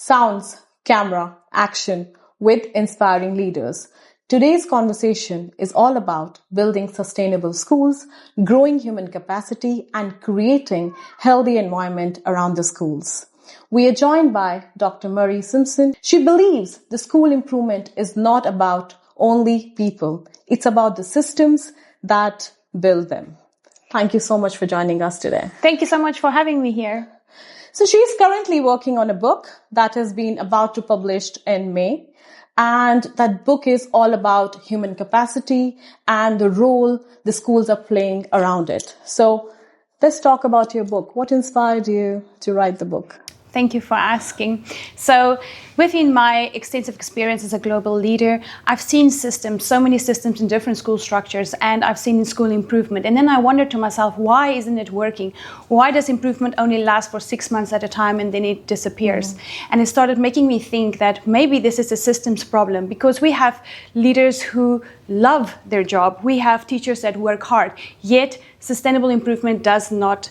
Sounds, camera, action with inspiring leaders. Today's conversation is all about building sustainable schools, growing human capacity, and creating healthy environment around the schools. We are joined by Dr. Marie Simpson. She believes the school improvement is not about only people. It's about the systems that build them. Thank you so much for joining us today. Thank you so much for having me here. So she's currently working on a book that has been about to published in May. And that book is all about human capacity and the role the schools are playing around it. So let's talk about your book. What inspired you to write the book? Thank you for asking. So within my extensive experience as a global leader, I've seen systems, so many systems in different school structures, and I've seen school improvement. And then I wondered to myself, why isn't it working? Why does improvement only last for 6 months at a time and then it disappears? And it started making me think that maybe this is a systems problem, because we have leaders who love their job. We have teachers that work hard, yet sustainable improvement does not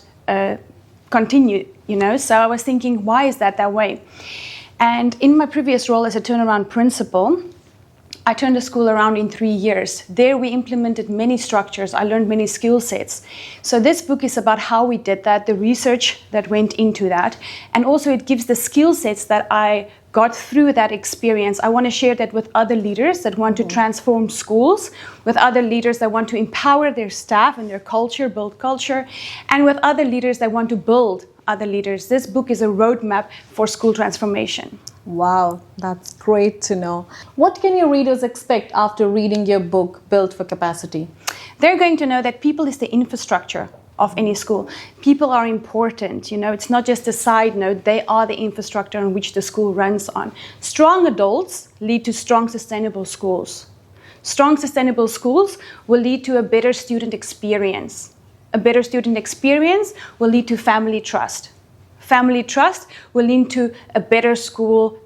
continue, So I was thinking, why is that way? And in my previous role as a turnaround principal, I turned the school around in 3 years. There we implemented many structures. I learned many skill sets. So this book is about how we did that, the research that went into that. And also it gives the skill sets that I got through that experience. I want to share that with other leaders that want to transform schools, with other leaders that want to empower their staff and their culture, build culture, and with other leaders that want to build other leaders. This book is a roadmap for school transformation. Wow, that's great to know. What can your readers expect after reading your book, Built for Capacity? They're going to know that people is the infrastructure of any school. People are important, it's not just a side note, they are the infrastructure on which the school runs on. Strong adults lead to strong, sustainable schools. Strong, sustainable schools will lead to a better student experience. A better student experience will lead to family trust. Family trust will lead to a better school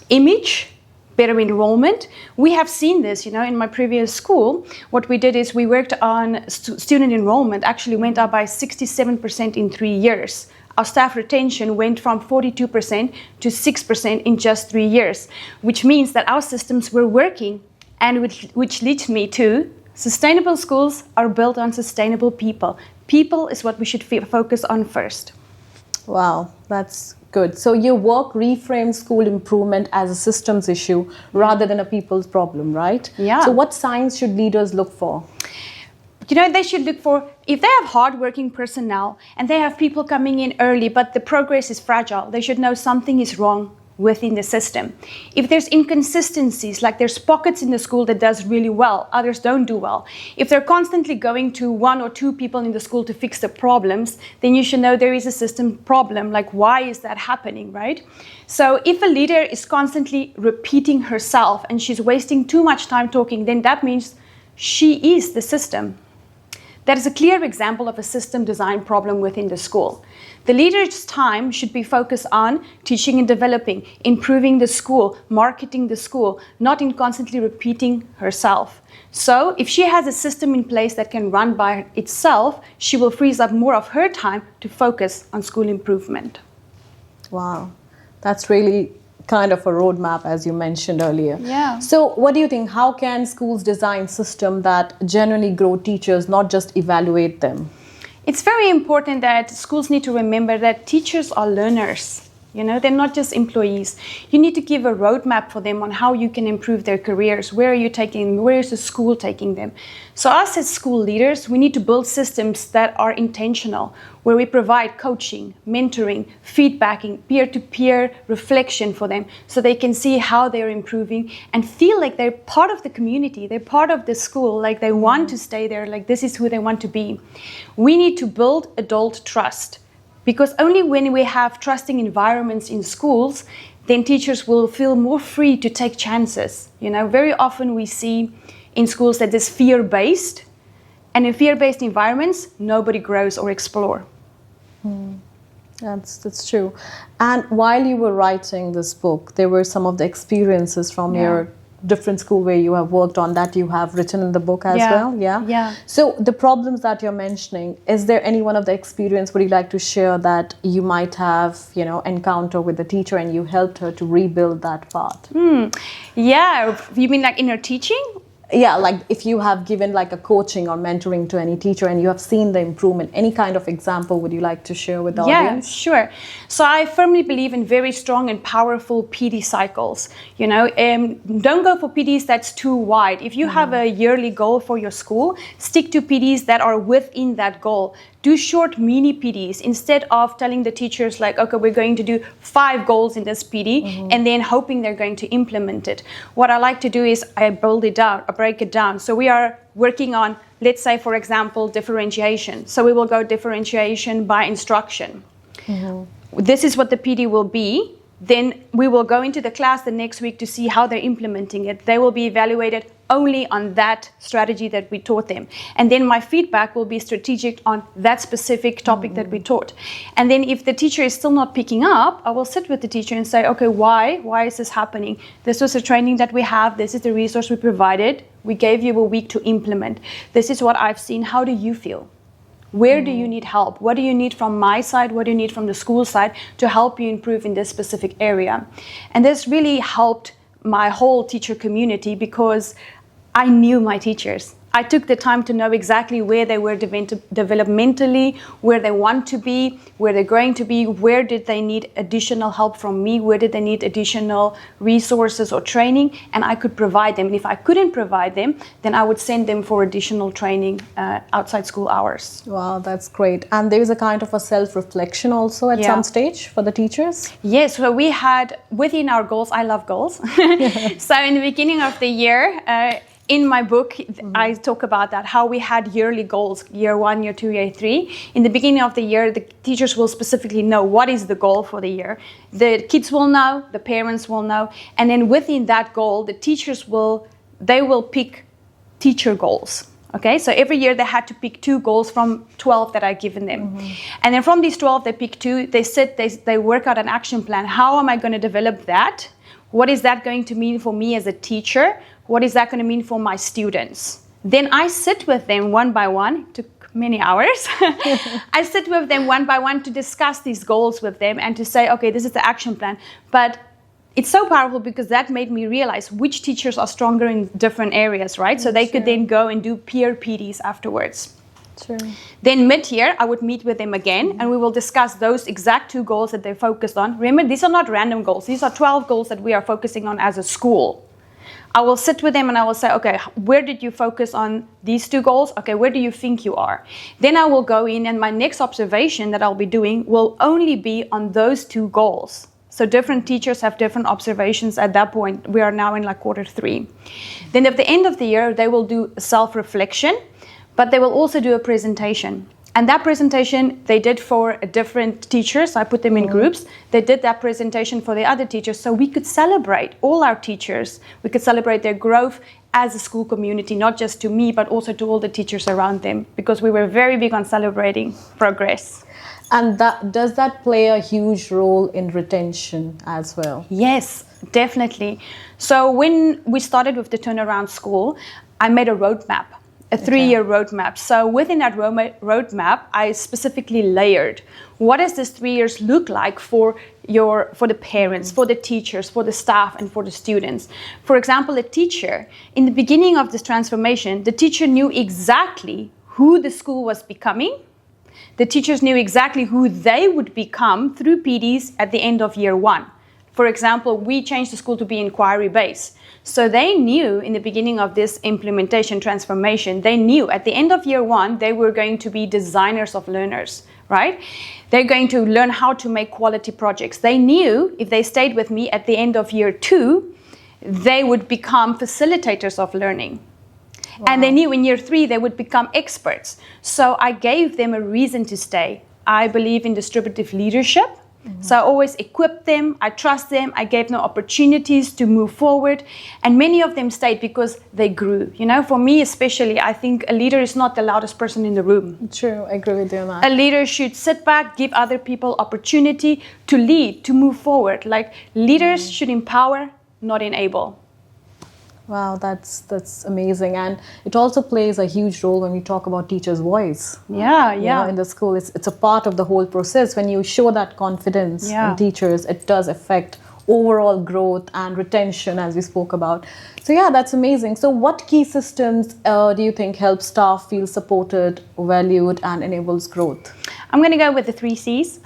image, better enrollment. We have seen this, in my previous school. What we did is we worked on student enrollment, actually went up by 67% in 3 years. Our staff retention went from 42% to 6% in just 3 years, which means that our systems were working, and which leads me to sustainable schools are built on sustainable people. People is what we should focus on first. Wow, that's good. So your work reframes school improvement as a systems issue rather than a people's problem, right? Yeah. So what signs should leaders look for? They should look for, if they have hardworking personnel and they have people coming in early, but the progress is fragile, they should know something is wrong within the system. If there's inconsistencies, like there's pockets in the school that does really well, others don't do well. If they're constantly going to 1 or 2 people in the school to fix the problems, then you should know there is a system problem, like why is that happening, right? So if a leader is constantly repeating herself and she's wasting too much time talking, then that means she is the system. That is a clear example of a system design problem within the school. The leader's time should be focused on teaching and developing, improving the school, marketing the school, not in constantly repeating herself. So if she has a system in place that can run by itself, she will freeze up more of her time to focus on school improvement. Wow, that's really kind of a roadmap, as you mentioned earlier. Yeah. So what do you think? How can schools design systems that genuinely grow teachers, not just evaluate them? It's very important that schools need to remember that teachers are learners. They're not just employees. You need to give a roadmap for them on how you can improve their careers. Where are you taking them? Where is the school taking them? So us as school leaders, we need to build systems that are intentional, where we provide coaching, mentoring, feedbacking, peer-to-peer reflection for them so they can see how they're improving and feel like they're part of the community, they're part of the school, like they want to stay there, like this is who they want to be. We need to build adult trust. Because only when we have trusting environments in schools, then teachers will feel more free to take chances. Very often we see in schools that it's fear-based, and in fear-based environments, nobody grows or explores. That's true. And while you were writing this book, there were some of the experiences from your different school where you have worked on that you have written in the book as well. Yeah. So the problems that you're mentioning, is there any one of the experience would you like to share that you might have, encounter with the teacher and you helped her to rebuild that part? Yeah, you mean like in her teaching? Yeah, like if you have given like a coaching or mentoring to any teacher and you have seen the improvement, any kind of example would you like to share with the audience? Yeah, sure. So I firmly believe in very strong and powerful PD cycles. Don't go for PDs that's too wide. If you have a yearly goal for your school, stick to PDs that are within that goal. Do short mini PDs instead of telling the teachers like, okay, we're going to do 5 goals in this PD and then hoping they're going to implement it. What I like to do is I break it down. So we are working on, let's say, for example, differentiation. So we will go differentiation by instruction. This is what the PD will be. Then we will go into the class the next week to see how they're implementing it. They will be evaluated only on that strategy that we taught them. And then my feedback will be strategic on that specific topic that we taught. And then if the teacher is still not picking up, I will sit with the teacher and say, okay, why? Why is this happening? This was a training that we have. This is the resource we provided. We gave you a week to implement. This is what I've seen. How do you feel? Where do you need help? What do you need from my side? What do you need from the school side to help you improve in this specific area? And this really helped my whole teacher community because I knew my teachers. I took the time to know exactly where they were developmentally, where they want to be, where they're going to be, where did they need additional help from me, where did they need additional resources or training, and I could provide them. And if I couldn't provide them, then I would send them for additional training outside school hours. Wow, that's great. And there is a kind of a self-reflection also at some stage for the teachers? Yes, so we had within our goals, I love goals. So in the beginning of the year, in my book, I talk about that, how we had yearly goals, year 1, year 2, year 3. In the beginning of the year, the teachers will specifically know what is the goal for the year. The kids will know, the parents will know, and then within that goal, the teachers will pick teacher goals. Okay, so every year they had to pick 2 goals from 12 that I've given them. And then from these 12, they pick 2, they work out an action plan. How am I going to develop that? What is that going to mean for me as a teacher? What is that going to mean for my students? Then I sit with them one by one. It took many hours. I sit with them one by one to discuss these goals with them and to say, okay, this is the action plan. But it's so powerful because that made me realize which teachers are stronger in different areas, right? So they could then go and do peer PDs afterwards. True. Then mid-year, I would meet with them again and we will discuss those exact 2 goals that they focused on. Remember, these are not random goals. These are 12 goals that we are focusing on as a school. I will sit with them and I will say, okay, where did you focus on these 2 goals? Okay, where do you think you are? Then I will go in and my next observation that I'll be doing will only be on those 2 goals. So different teachers have different observations at that point. We are now in like quarter 3. Then at the end of the year, they will do self-reflection, but they will also do a presentation. And that presentation they did for different teachers. I put them in groups. They did that presentation for the other teachers. So we could celebrate all our teachers. We could celebrate their growth as a school community, not just to me, but also to all the teachers around them, because we were very big on celebrating progress. And does that play a huge role in retention as well? Yes, definitely. So when we started with the Turnaround School, I made a roadmap. A 3-year roadmap. So within that roadmap, I specifically layered what does this 3 years look like for the parents, for the teachers, for the staff, and for the students. For example, a teacher, in the beginning of this transformation, the teacher knew exactly who the school was becoming. The teachers knew exactly who they would become through PDs at the end of year 1. For example, we changed the school to be inquiry-based. So they knew in the beginning of this implementation transformation, they knew at the end of year 1, they were going to be designers of learners, right? They're going to learn how to make quality projects. They knew if they stayed with me at the end of year 2, they would become facilitators of learning. Wow. And they knew in year 3, they would become experts. So I gave them a reason to stay. I believe in distributive leadership. So I always equipped them, I trust them, I gave them opportunities to move forward, and many of them stayed because they grew. You know, for me especially, I think a leader is not the loudest person in the room. True, I agree with you on that. A leader should sit back, give other people opportunity to lead, to move forward. Like leaders should empower, not enable. Wow, that's amazing, and it also plays a huge role when we talk about teachers' voice. Yeah, You know, in the school, it's a part of the whole process. When you show that confidence in teachers, it does affect overall growth and retention, as we spoke about. So yeah, that's amazing. So what key systems do you think help staff feel supported, valued, and enables growth? I'm going to go with the 3 C's.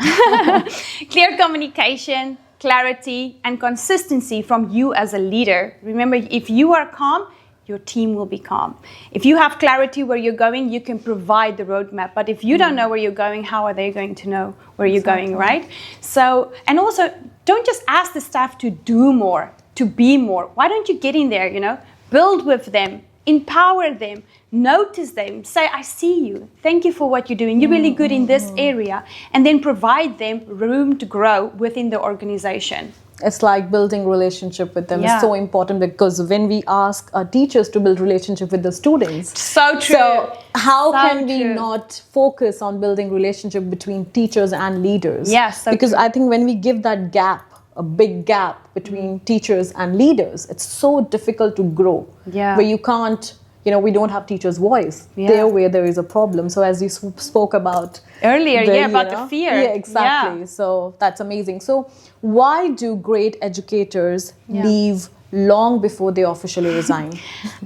Clear communication, clarity, and consistency from you as a leader. Remember, if you are calm, your team will be calm. If you have clarity where you're going, you can provide the roadmap. But if you don't know where you're going, how are they going to know where you're going, right? So, and also, don't just ask the staff to do more, to be more. Why don't you get in there, you know? Build with them, empower them, notice them, say, I see you. Thank you for what you're doing. You're really good in this area. And then provide them room to grow within the organization. It's like building relationship with them is so important, because when we ask our teachers to build relationship with the students, so true. So how can we not focus on building relationship between teachers and leaders? Yes, because I think when we give that gap, a big gap between teachers and leaders, it's so difficult to grow. Yeah. Where you can't, you know, we don't have teachers' voice. There where there is a problem. So as you spoke about earlier, about the fear. Yeah, exactly. Yeah. So that's amazing. So why do great educators leave long before they officially resign?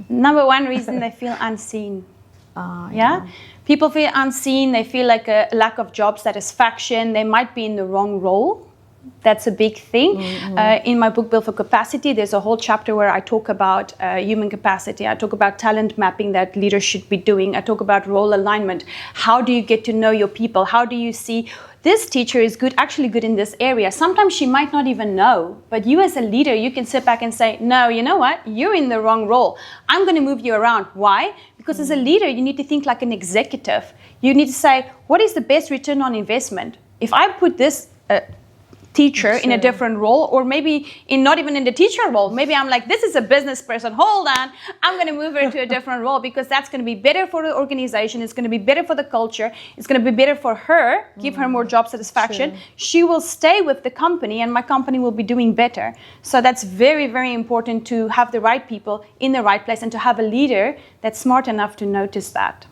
Number one reason, they feel unseen. People feel unseen. They feel like a lack of job satisfaction. They might be in the wrong role. That's a big thing. In my book, Build for Capacity, there's a whole chapter where I talk about human capacity. I talk about talent mapping that leaders should be doing. I talk about role alignment. How do you get to know your people? How do you see this teacher is actually good in this area? Sometimes she might not even know, but you as a leader, you can sit back and say, no, you know what? You're in the wrong role. I'm going to move you around. Why? Because as a leader, you need to think like an executive. You need to say, what is the best return on investment? If I put this teacher in a different role, or maybe not even in the teacher role, maybe I'm like, this is a business person, hold on, I'm going to move her to a different role, because that's going to be better for the organization, it's going to be better for the culture, it's going to be better for her, give her more job satisfaction, she will stay with the company and my company will be doing better. So that's very, very important, to have the right people in the right place and to have a leader that's smart enough to notice that.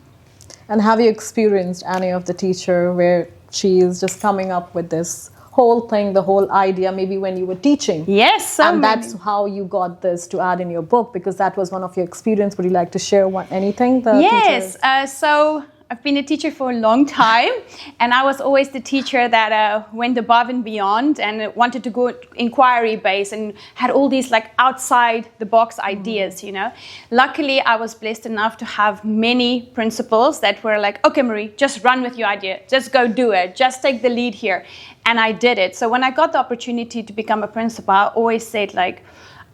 And have you experienced any of the teacher where she is just coming up with this whole thing, the whole idea, maybe when you were teaching? Yes. And that's how you got this to add in your book, because that was one of your experience. Would you like to share anything? Yes. So I've been a teacher for a long time, and I was always the teacher that went above and beyond and wanted to go inquiry based and had all these like outside the box ideas, you know. Luckily, I was blessed enough to have many principals that were like, okay, Marie, just run with your idea. Just go do it. Just take the lead here. And I did it. So when I got the opportunity to become a principal, I always said like,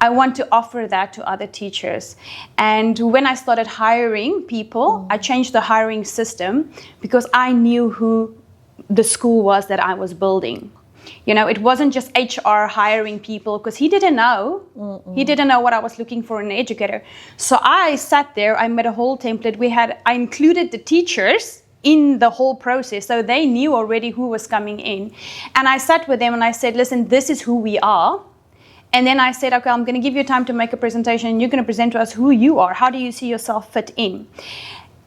I want to offer that to other teachers. And when I started hiring people, I changed the hiring system because I knew who the school was that I was building. You know, it wasn't just HR hiring people, because he didn't know. He didn't know what I was looking for in an educator. So I sat there, I made a whole template. I included the teachers in the whole process, so they knew already who was coming in. And I sat with them and I said, listen, this is who we are. And then I said, okay, I'm going to give you time to make a presentation, and you're going to present to us who you are. How do you see yourself fit in?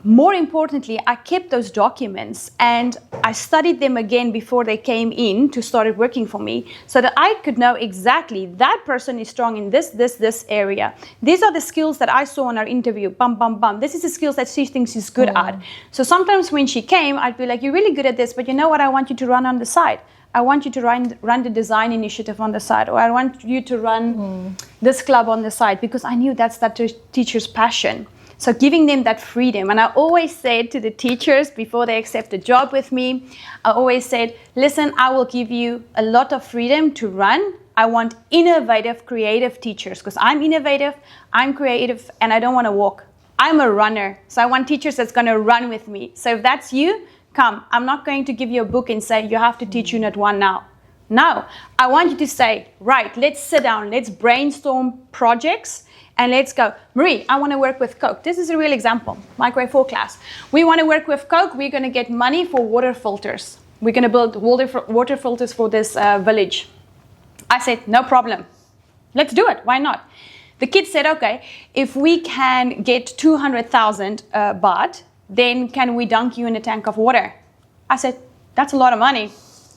More importantly, I kept those documents and I studied them again before they came in to start working for me, so that I could know exactly that person is strong in this area. These are the skills that I saw in our interview. Bum, bum, bum. This is the skills that she thinks she's good at. So sometimes when she came, I'd be like, you're really good at this, but you know what? I want you to run on the side. I want you to run the design initiative on the side, or I want you to run this club on the side, because I knew that's that teacher's passion. So giving them that freedom. And I always said to the teachers before they accept a job with me, I always said, listen, I will give you a lot of freedom to run. I want innovative, creative teachers, because I'm innovative, I'm creative, and I don't want to walk. I'm a runner. So I want teachers that's going to run with me. So if that's you, come. I'm not going to give you a book and say, you have to teach Unit 1 now. No, I want you to say, right, let's sit down, let's brainstorm projects, and let's go. Marie, I want to work with Coke. This is a real example, my grade 4 class. We want to work with Coke. We're going to get money for water filters. We're going to build water filters for this village. I said, no problem. Let's do it. Why not? The kids said, okay, if we can get 200,000 baht, then can we dunk you in a tank of water? I said, that's a lot of money.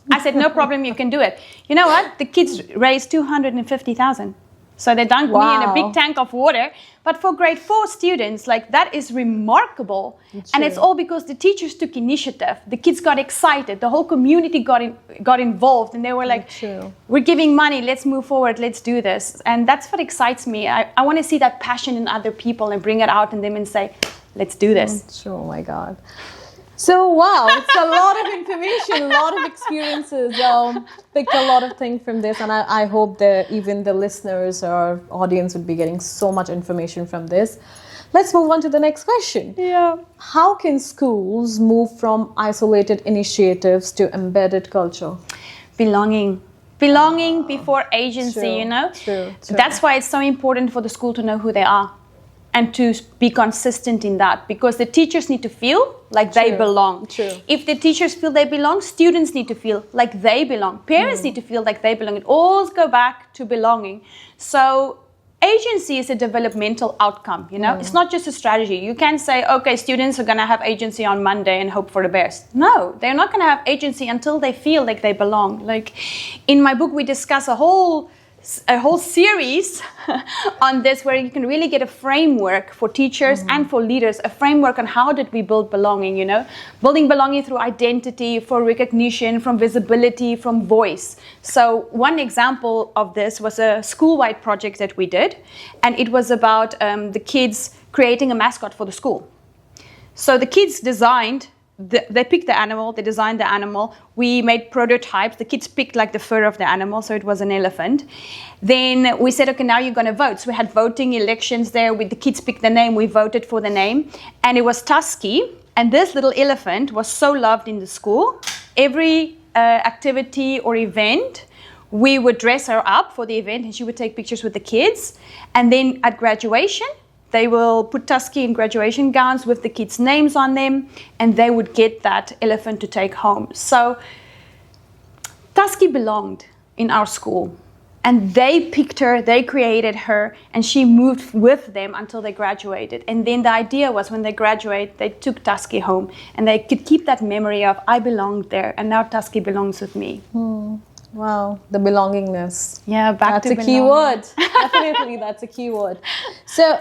I said, no problem, you can do it. You know what? The kids raised 250,000. So they dunked me in a big tank of water. But for grade 4 students, like, that is remarkable. And it's all because the teachers took initiative. The kids got excited. The whole community got involved. And they were like, we're giving money. Let's move forward. Let's do this. And that's what excites me. I want to see that passion in other people and bring it out in them and say, let's do this. Oh my God. So, wow, it's a lot of information, a lot of experiences. Picked a lot of things from this, and I hope that even the listeners or audience would be getting so much information from this. Let's move on to the next question. Yeah. How can schools move from isolated initiatives to embedded culture? Belonging before agency, you know? True. That's why it's so important for the school to know who they are and to be consistent in that, because the teachers need to feel like they belong. If the teachers feel they belong, students need to feel like they belong. Parents need to feel like they belong. It all goes back to belonging. So agency is a developmental outcome, you know? It's not just a strategy. You can't say, okay, students are going to have agency on Monday and hope for the best. No, they're not going to have agency until they feel like they belong. Like, in my book, we discuss a whole series on this, where you can really get a framework for teachers and for leaders, a framework on how did we build belonging, you know, building belonging through identity, for recognition, from visibility, from voice. So one example of this was a school-wide project that we did, and it was about the kids creating a mascot for the school. So the kids designed, they picked the animal, they designed the animal. We made prototypes. The kids picked like the fur of the animal, so it was an elephant. Then we said, okay, now you're going to vote. So we had voting elections there. The kids picked the name. We voted for the name. And it was Tusky. And this little elephant was so loved in the school. Every activity or event, we would dress her up for the event, and she would take pictures with the kids. And then at graduation, they will put Tusky in graduation gowns with the kids' names on them, and they would get that elephant to take home. So Tusky belonged in our school, and they picked her, they created her, and she moved with them until they graduated. And then the idea was, when they graduate, they took Tusky home, and they could keep that memory of, I belonged there, and now Tusky belongs with me. Wow, the belongingness. Yeah, that's to a key word. Definitely, that's a key word. So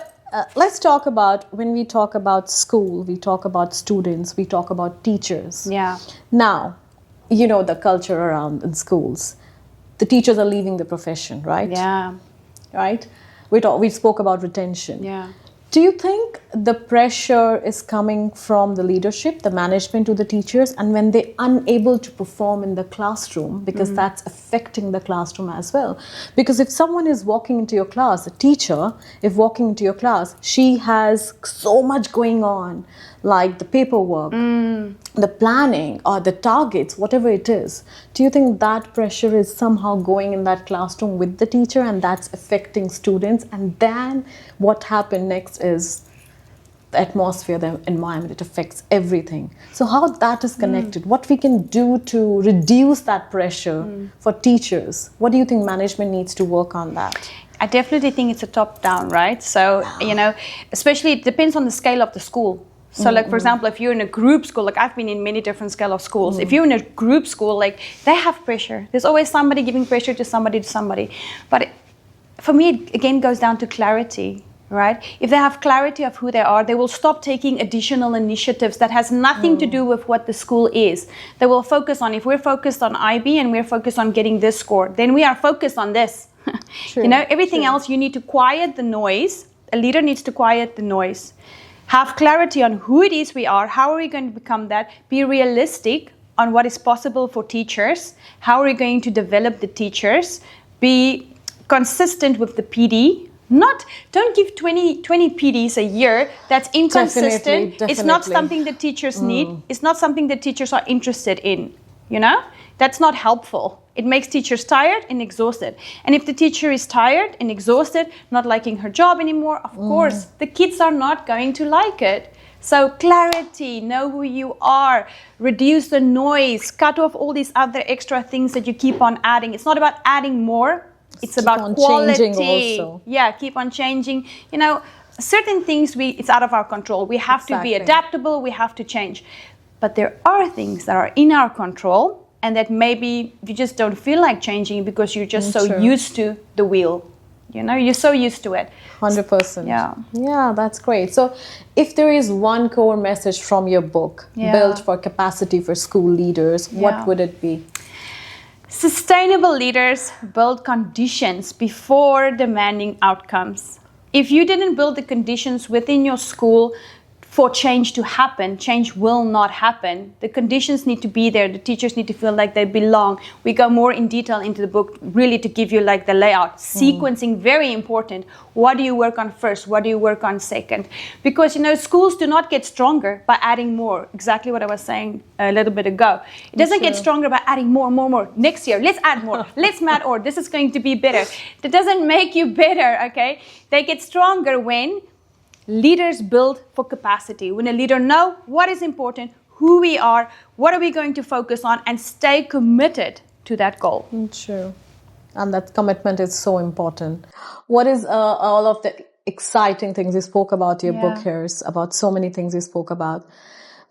let's talk about, when we talk about school, we talk about students, we talk about teachers. Yeah. Now, you know the culture around in schools. The teachers are leaving the profession, right? Yeah. Right? We spoke about retention. Yeah. Do you think the pressure is coming from the leadership, the management to the teachers, and when they're unable to perform in the classroom, because that's affecting the classroom as well? Because if someone is walking into your class, a teacher, if walking into your class, she has so much going on, like the paperwork, the planning, or the targets, whatever it is. Do you think that pressure is somehow going in that classroom with the teacher, and that's affecting students? And then what happened next is the atmosphere, the environment, it affects everything. So how that is connected, what we can do to reduce that pressure for teachers? What do you think management needs to work on that? I definitely think it's a top-down, right? So, you know, especially it depends on the scale of the school. So like, for example, if you're in a group school, like I've been in many different scale of schools. If you're in a group school, like they have pressure. There's always somebody giving pressure to somebody. But for me, it again goes down to clarity, right? If they have clarity of who they are, they will stop taking additional initiatives that has nothing to do with what the school is. They will focus on, if we're focused on IB and we're focused on getting this score, then we are focused on this. You know, everything else, you need to quiet the noise. A leader needs to quiet the noise. Have clarity on who it is we are, how are we going to become that, be realistic on what is possible for teachers, how are we going to develop the teachers, be consistent with the PD. Don't give 20 PDs a year. That's inconsistent. Definitely. It's not something that teachers need. It's not something that teachers are interested in, you know? That's not helpful. It makes teachers tired and exhausted. And if the teacher is tired and exhausted, not liking her job anymore, of course, the kids are not going to like it. So clarity, know who you are, reduce the noise, cut off all these other extra things that you keep on adding. It's not about adding more. It's keep about on quality. changing also. Yeah, keep on changing. You know, certain things it's out of our control. We have to be Exactly. adaptable. We have to change. But there are things that are in our control, and that maybe you just don't feel like changing because you're just so True. used to the wheel. You know, you're so used to it. 100%. Yeah. Yeah, that's great. So, if there is one core message from your book, Yeah. Built for Capacity for School Leaders, Yeah. what would it be? Sustainable leaders build conditions before demanding outcomes. If you didn't build the conditions within your school for change to happen, change will not happen. The conditions need to be there. The teachers need to feel like they belong. We go more in detail into the book, really to give you like the layout. Sequencing, very important. What do you work on first? What do you work on second? Because, you know, schools do not get stronger by adding more. Exactly what I was saying a little bit ago. It doesn't get stronger by adding more. Next year, let's add more. Let's add more. This is going to be better. That doesn't make you better, okay? They get stronger when leaders build for capacity. When a leader knows what is important, who we are, what are we going to focus on, and stay committed to that goal. True. And that commitment is so important. What is all of the exciting things you spoke about your book here, about so many things you spoke about.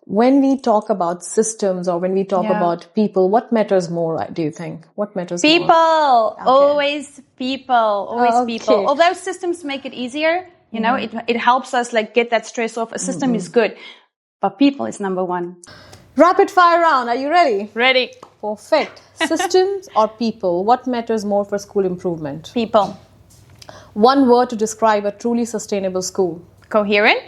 When we talk about systems or when we talk about people, what matters more, do you think? What matters more? People. Always people. Always people. Okay. Although systems make it easier, you know, it helps us like get that stress off. A system is good, but people is number one. Rapid fire round. Are you ready? Ready? Perfect. Systems or people? What matters more for school improvement? People. One word to describe a truly sustainable school. Coherent.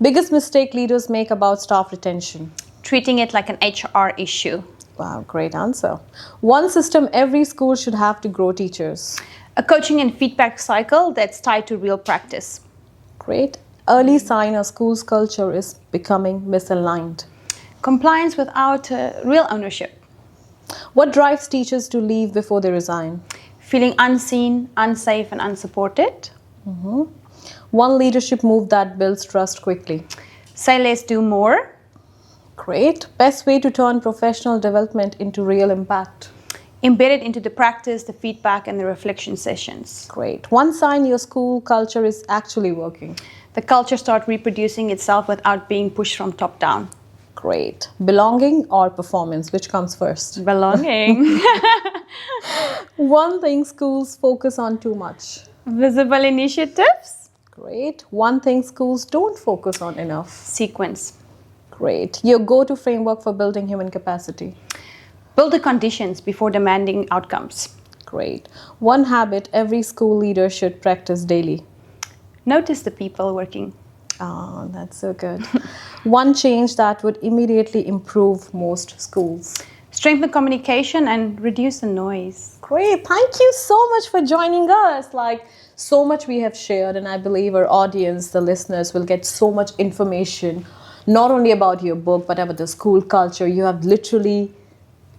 Biggest mistake leaders make about staff retention. Treating it like an HR issue. Wow, great answer. One system every school should have to grow teachers. A coaching and feedback cycle that's tied to real practice. Great. Early sign a school's culture is becoming misaligned. Compliance without real ownership. What drives teachers to leave before they resign? Feeling unseen, unsafe, and unsupported. One leadership move that builds trust quickly. Say less, do more. Great. Best way to turn professional development into real impact. Embed it into the practice, the feedback, and the reflection sessions. Great. One sign your school culture is actually working. The culture starts reproducing itself without being pushed from top down. Great. Belonging or performance? Which comes first? Belonging. One thing schools focus on too much. Visible initiatives. Great. One thing schools don't focus on enough. Sequence. Great. Your go-to framework for building human capacity. Build the conditions before demanding outcomes. Great. One habit every school leader should practice daily. Notice the people working. Oh, that's so good. One change that would immediately improve most schools. Strengthen communication and reduce the noise. Great. Thank you so much for joining us. Like, so much we have shared, and I believe our audience, the listeners, will get so much information, not only about your book, but about the school culture. You have literally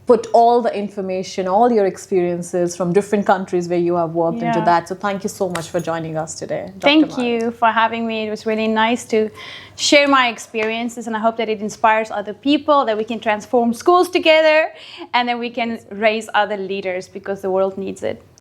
put all the information, all your experiences from different countries where you have worked into that. So thank you so much for joining us today. Dr. Thank Mari. you for having me. It was really nice to share my experiences, and I hope that it inspires other people, that we can transform schools together, and that we can raise other leaders because the world needs it.